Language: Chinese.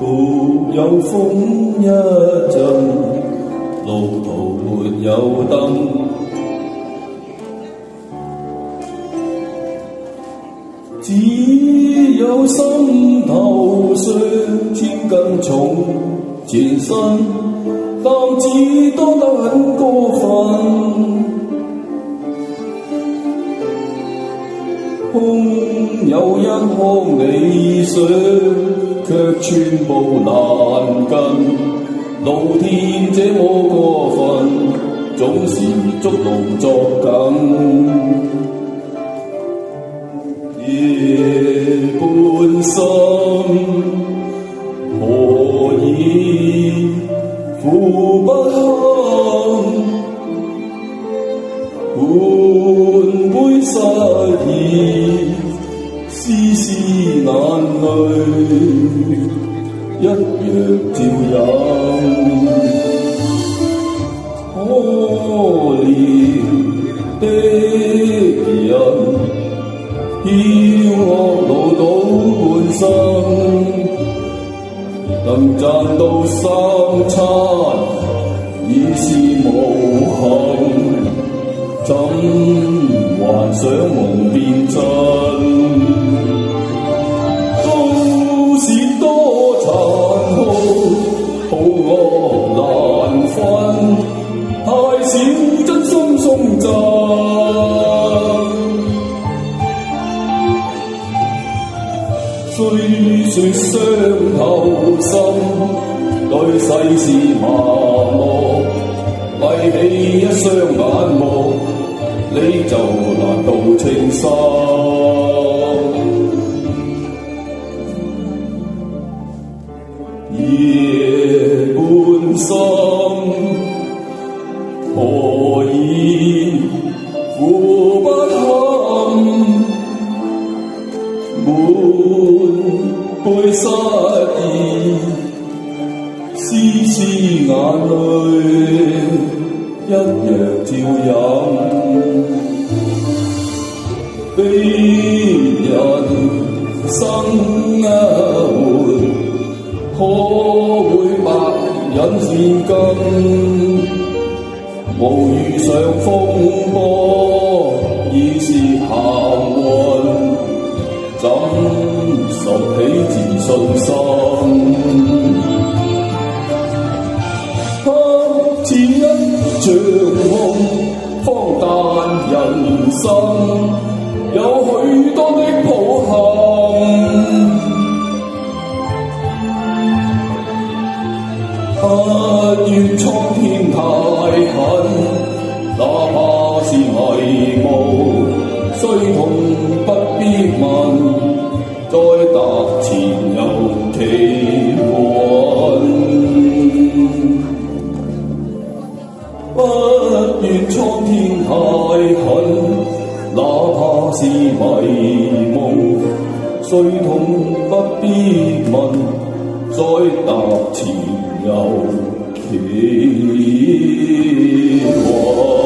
獨有風一陣，路途沒有燈，只有心頭上千斤重前身，擔子多得很過分。空有一腔理想，卻寸步難近。老天這麼過分，總是捉弄作梗。夜半深，何以苦不堪？半杯失意，絲絲眼淚一樣照飲。可憐的人，僥倖潦倒半生，能賺到三餐已是無幸。怎幻想夢變真？都市多殘酷，好惡難分，太少真心送贈。雖說傷透心，對世事麻木，閉起一雙眼目，你就難道情深？夜半深，何以苦不堪？滿杯失意，絲絲眼淚一樣照飲。悲人生活，可會白忍善根？無遇上風波，已是幸運。怎拾起自信心？他似一場夢，荒誕人生，有許多的抱憾。不願蒼天太狠，哪怕是迷霧，雖痛不必問，再踏前又企穩。不願蒼天太狠，哪怕是迷夢，雖痛不必問，再踏前又企穩。